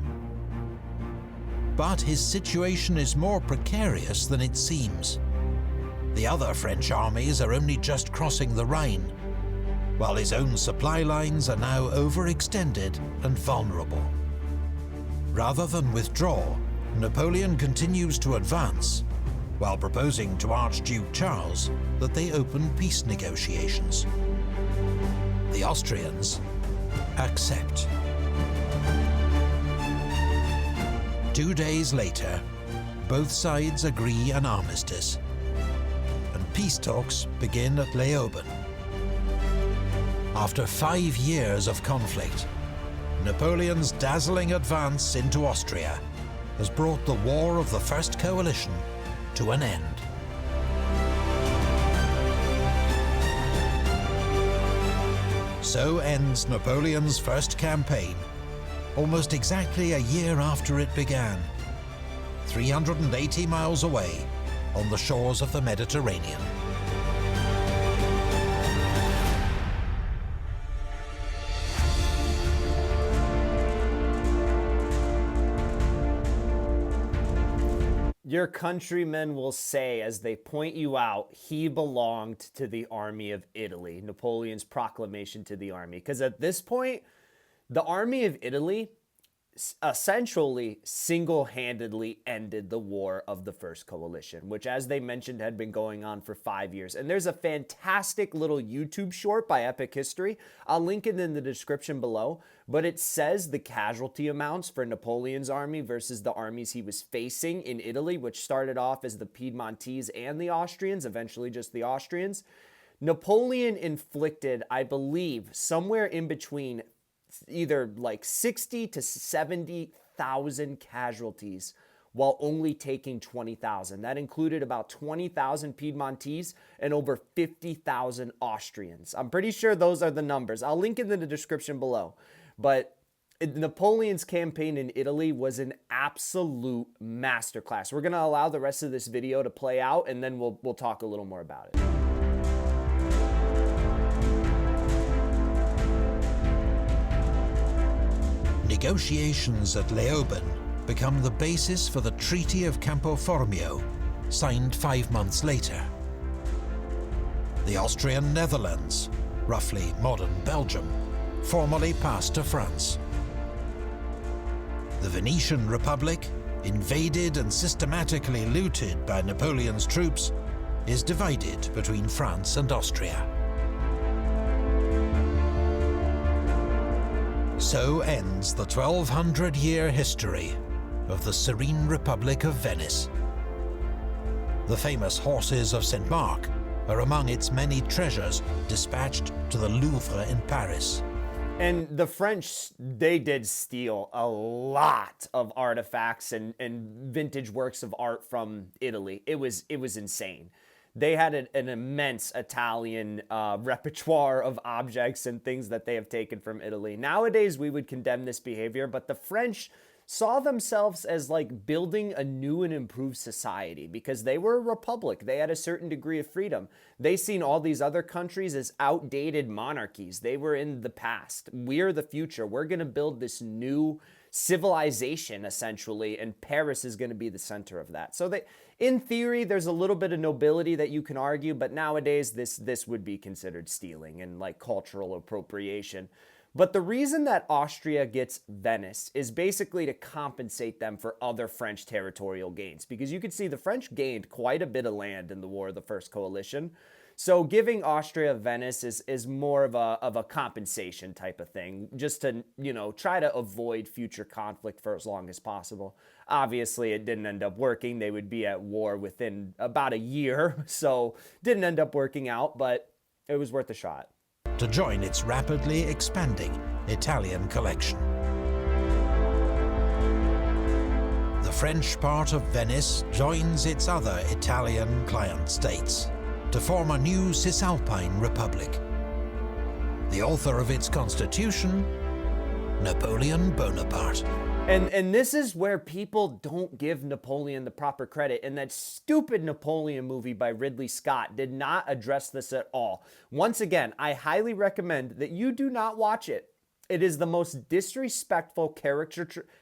But his situation is more precarious than it seems. The other French armies are only just crossing the Rhine, while his own supply lines are now overextended and vulnerable. Rather than withdraw, Napoleon continues to advance, while proposing to Archduke Charles that they open peace negotiations. The Austrians accept. 2 days later, both sides agree an armistice, and peace talks begin at Leoben. After 5 years of conflict, Napoleon's dazzling advance into Austria has brought the War of the First Coalition to an end. So ends Napoleon's first campaign, almost exactly a year after it began, 380 miles away on the shores of the Mediterranean. Your countrymen will say, as they point you out, he belonged to the army of Italy, Napoleon's proclamation to the army. Because at this point, the army of Italy essentially single-handedly ended the War of the First Coalition, which, as they mentioned, had been going on for 5 years. And there's a fantastic little YouTube short by Epic History. I'll link it in the description below, but it says the casualty amounts for Napoleon's army versus the armies he was facing in Italy, which started off as the Piedmontese and the Austrians, eventually just the Austrians. Napoleon inflicted, I believe, somewhere in between either like 60 to 70,000 casualties while only taking 20,000. That included about 20,000 Piedmontese and over 50,000 Austrians. I'm pretty sure those are the numbers. I'll link it in the description below. But Napoleon's campaign in Italy was an absolute masterclass. We're going to allow the rest of this video to play out, and then we'll talk a little more about it. Negotiations at Leoben become the basis for the Treaty of Campo Formio, signed 5 months later. The Austrian Netherlands, roughly modern Belgium, formally passed to France. The Venetian Republic, invaded and systematically looted by Napoleon's troops, is divided between France and Austria. So ends the 1200-year history of the Serene Republic of Venice. The famous horses of St. Mark are among its many treasures dispatched to the Louvre in Paris. And the French, they did steal a lot of artifacts and vintage works of art from Italy. It was insane. They had an immense Italian repertoire of objects and things that they have taken from Italy. Nowadays, we would condemn this behavior, but the French saw themselves as like building a new and improved society because they were a republic. They had a certain degree of freedom. They seen all these other countries as outdated monarchies. They were in the past. We're the future. We're going to build this new civilization, essentially, and Paris is going to be the center of that. So in theory, there's a little bit of nobility that you can argue, but nowadays this would be considered stealing and like cultural appropriation. But the reason that Austria gets Venice is basically to compensate them for other French territorial gains. Because you can see the French gained quite a bit of land in the War of the First Coalition. So giving Austria Venice is more of a compensation type of thing, just to, try to avoid future conflict for as long as possible. Obviously, it didn't end up working. They would be at war within about a year, so didn't end up working out, but it was worth a shot. To join its rapidly expanding Italian collection. The French part of Venice joins its other Italian client states to form a new Cisalpine Republic. The author of its constitution, Napoleon Bonaparte. And this is where people don't give Napoleon the proper credit. And that stupid Napoleon movie by Ridley Scott did not address this at all. Once again, I highly recommend that you do not watch it. It is the most disrespectful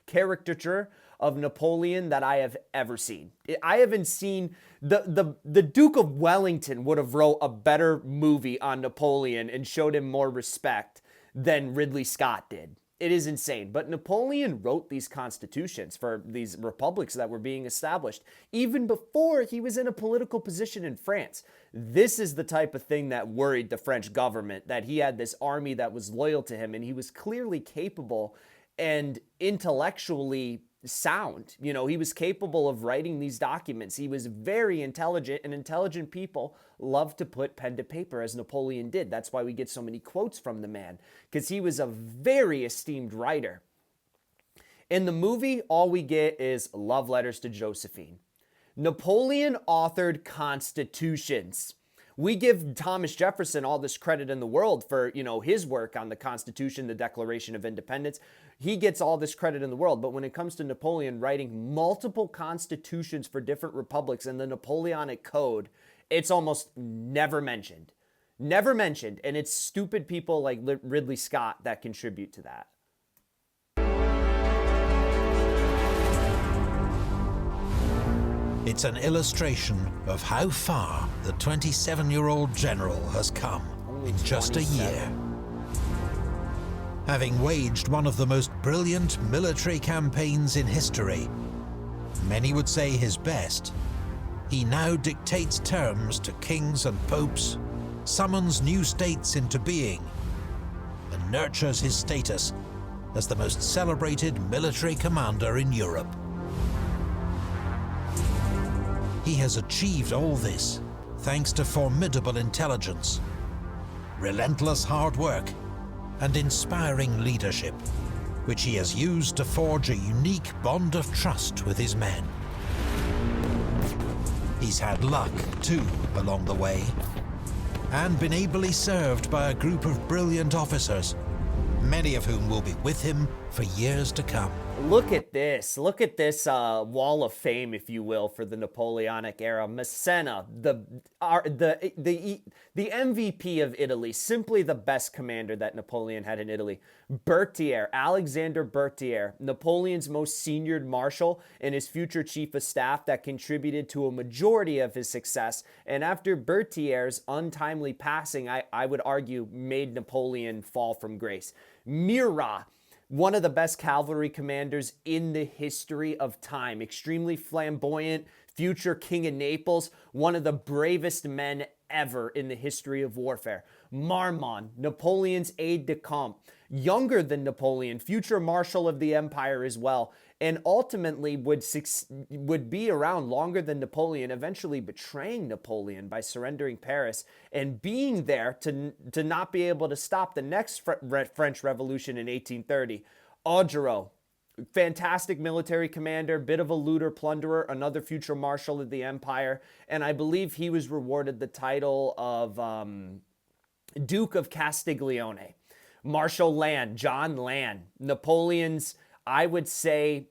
caricature of Napoleon that I have ever seen. I haven't seen the Duke of Wellington would have wrote a better movie on Napoleon and showed him more respect than Ridley Scott did. It is insane. But Napoleon wrote these constitutions for these republics that were being established even before he was in a political position in France. This is the type of thing that worried the French government, that he had this army that was loyal to him, and he was clearly capable and intellectually sound. He was capable of writing these documents. He was very intelligent, and intelligent people love to put pen to paper, as Napoleon did. That's why we get so many quotes from the man, because he was a very esteemed writer. In the movie, all we get is love letters to Josephine. Napoleon authored constitutions. We give Thomas Jefferson all this credit in the world for, his work on the Constitution, the Declaration of Independence. He gets all this credit in the world. But when it comes to Napoleon writing multiple constitutions for different republics and the Napoleonic Code, it's almost never mentioned. Never mentioned. And it's stupid people like Ridley Scott that contribute to that. It's an illustration of how far the 27-year-old general has come in just a year. Having waged one of the most brilliant military campaigns in history, many would say his best, he now dictates terms to kings and popes, summons new states into being, and nurtures his status as the most celebrated military commander in Europe. He has achieved all this thanks to formidable intelligence, relentless hard work, and inspiring leadership, which he has used to forge a unique bond of trust with his men. He's had luck, too, along the way, and been ably served by a group of brilliant officers, many of whom will be with him for years to come. Look at this. Look at this wall of fame, if you will, for the Napoleonic era. Massena, the MVP of Italy, simply the best commander that Napoleon had in Italy. Berthier, Alexander Berthier, Napoleon's most senior marshal and his future chief of staff that contributed to a majority of his success. And after Berthier's untimely passing, I would argue made Napoleon fall from grace. Murat, one of the best cavalry commanders in the history of time. Extremely flamboyant, future king of Naples, one of the bravest men ever in the history of warfare. Marmont, Napoleon's aide-de-camp, younger than Napoleon, future marshal of the empire as well, and ultimately would be around longer than Napoleon, eventually betraying Napoleon by surrendering Paris and being there to not be able to stop the next French Revolution in 1830. Augereau, fantastic military commander, bit of a looter, plunderer, another future marshal of the empire, and I believe he was rewarded the title of Duke of Castiglione. Marshal Lannes, John Lannes, Napoleon's, I would say,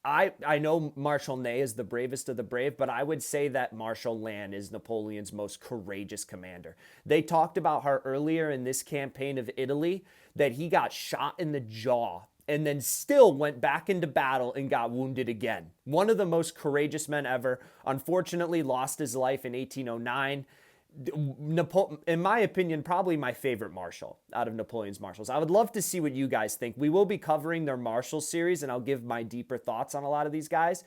I know Marshal Ney is the bravest of the brave, but I would say that Marshal Lannes is Napoleon's most courageous commander. They talked about how earlier in this campaign of Italy that he got shot in the jaw and then still went back into battle and got wounded again. One of the most courageous men ever. Unfortunately, lost his life in 1809. In my opinion, probably my favorite marshal out of Napoleon's marshals. I would love to see what you guys think. We will be covering their marshal series, and I'll give my deeper thoughts on a lot of these guys.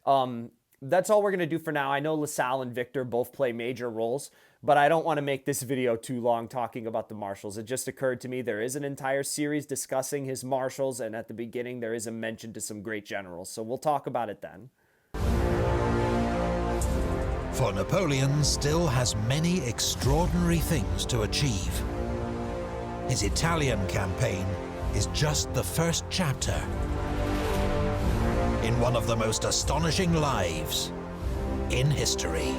That's all we're going to do for now. I know LaSalle and Victor both play major roles, but I don't want to make this video too long talking about the marshals. It just occurred to me there is an entire series discussing his marshals, and at the beginning there is a mention to some great generals. So we'll talk about it then. For Napoleon still has many extraordinary things to achieve. His Italian campaign is just the first chapter in one of the most astonishing lives in history.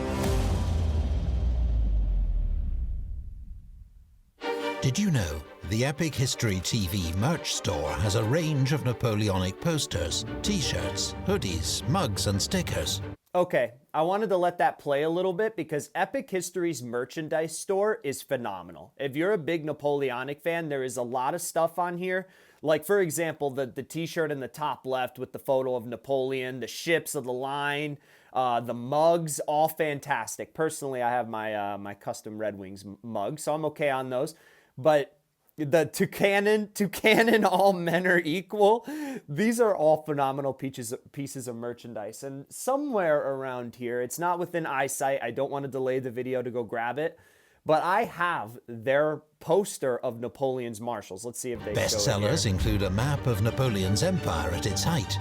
Did you know the Epic History TV merch store has a range of Napoleonic posters, t-shirts, hoodies, mugs, and stickers? Okay, I wanted to let that play a little bit because Epic History's merchandise store is phenomenal. If you're a big Napoleonic fan, there is a lot of stuff on here. Like, for example, the t-shirt in the top left with the photo of Napoleon, the ships of the line, the mugs, all fantastic. Personally, I have my custom Red Wings mug, so I'm okay on those. But the to cannon, all men are equal. These are all phenomenal pieces of merchandise. And somewhere around here, it's not within eyesight. I don't want to delay the video to go grab it. But I have their poster of Napoleon's marshals. Let's see if they show it Bestsellers here. include a map of Napoleon's empire at its height,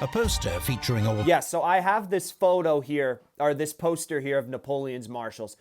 a poster featuring all... Yeah, so I have this photo here, or this poster here of Napoleon's marshals.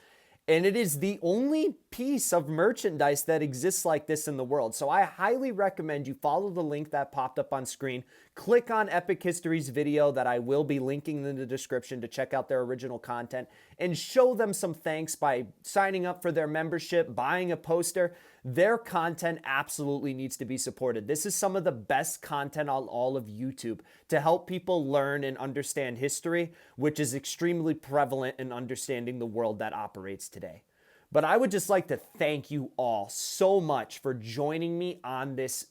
And it is the only piece of merchandise that exists like this in the world. So I highly recommend you follow the link that popped up on screen. Click on Epic History's video that I will be linking in the description to check out their original content and show them some thanks by signing up for their membership, buying a poster. Their content absolutely needs to be supported. This is some of the best content on all of YouTube to help people learn and understand history, which is extremely prevalent in understanding the world that operates today. But I would just like to thank you all so much for joining me on this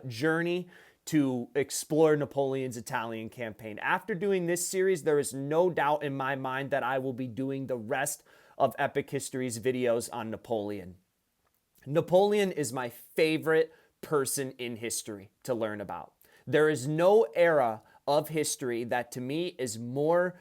journey to explore Napoleon's Italian campaign. After doing this series, there is no doubt in my mind that I will be doing the rest of Epic History's videos on Napoleon. Napoleon is my favorite person in history to learn about. There is no era of history that to me is more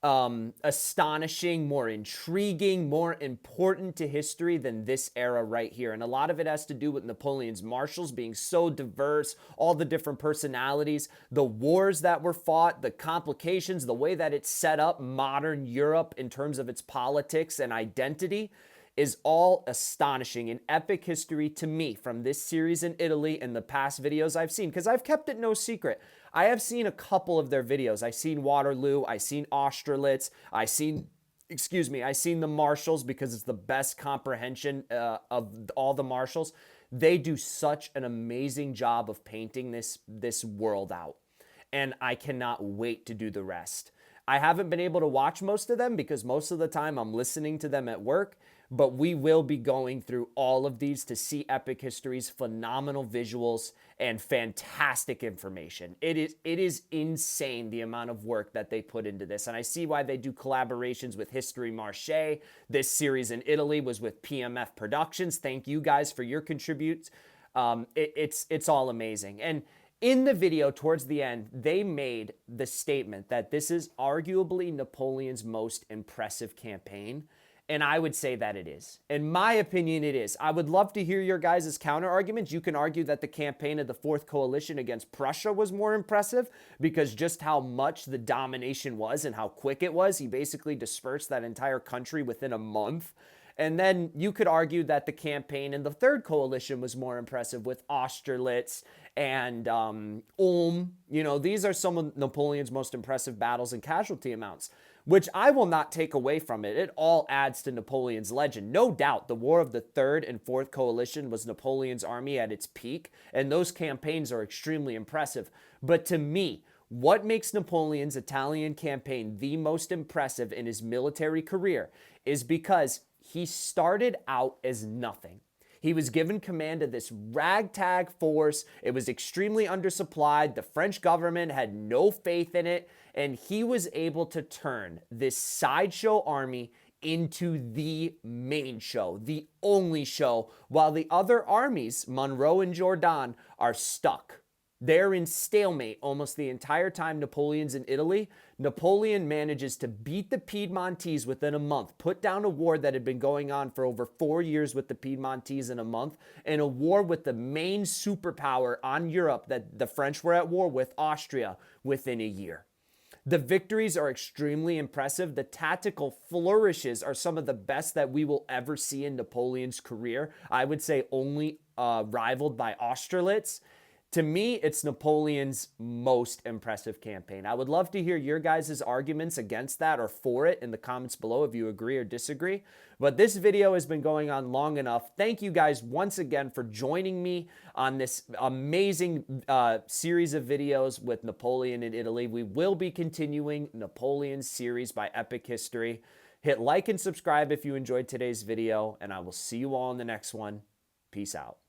astonishing, more intriguing, more important to history than this era right here. And a lot of it has to do with Napoleon's marshals being so diverse, all the different personalities, the wars that were fought, the complications, the way that it set up modern Europe in terms of its politics and identity is all astonishing. And Epic History to me from this series in Italy and the past videos I've seen, because I've kept it no secret. I have seen a couple of their videos. I've seen Waterloo, I've seen Austerlitz, I've seen the marshals because it's the best comprehension of all the marshals. They do such an amazing job of painting this world out. And I cannot wait to do the rest. I haven't been able to watch most of them because most of the time I'm listening to them at work, but we will be going through all of these to see Epic History's phenomenal visuals and fantastic information. It is insane the amount of work that they put into this, and I see why they do collaborations with History Marche. This series in Italy was with PMF Productions. Thank you guys for your contributes. It's all amazing. And in the video, towards the end, they made the statement that this is arguably Napoleon's most impressive campaign, and I would say that it is. In my opinion, it is. I would love to hear your guys' counter arguments. You can argue that the campaign of the Fourth Coalition against Prussia was more impressive because just how much the domination was and how quick it was. He basically dispersed that entire country within a month. And then you could argue that the campaign in the Third Coalition was more impressive with Austerlitz and Ulm. You know, these are some of Napoleon's most impressive battles and casualty amounts, which I will not take away from it. It all adds to Napoleon's legend. No doubt, the War of the Third and Fourth Coalition was Napoleon's army at its peak, and those campaigns are extremely impressive. But to me, what makes Napoleon's Italian campaign the most impressive in his military career is because he started out as nothing. He was given command of this ragtag force. It was extremely undersupplied. The French government had no faith in it, and he was able to turn this sideshow army into the main show, the only show, while the other armies, Monroe and Jourdan, are stuck. They're in stalemate almost the entire time Napoleon's in Italy. Napoleon manages to beat the Piedmontese within a month, put down a war that had been going on for over 4 years with the Piedmontese in a month, and a war with the main superpower on Europe that the French were at war with, Austria, within a year. The victories are extremely impressive. The tactical flourishes are some of the best that we will ever see in Napoleon's career. I would say only rivaled by Austerlitz. To me, it's Napoleon's most impressive campaign. I would love to hear your guys' arguments against that or for it in the comments below if you agree or disagree. But this video has been going on long enough. Thank you guys once again for joining me on this amazing series of videos with Napoleon in Italy. We will be continuing Napoleon's series by Epic History. Hit like and subscribe if you enjoyed today's video, and I will see you all in the next one. Peace out.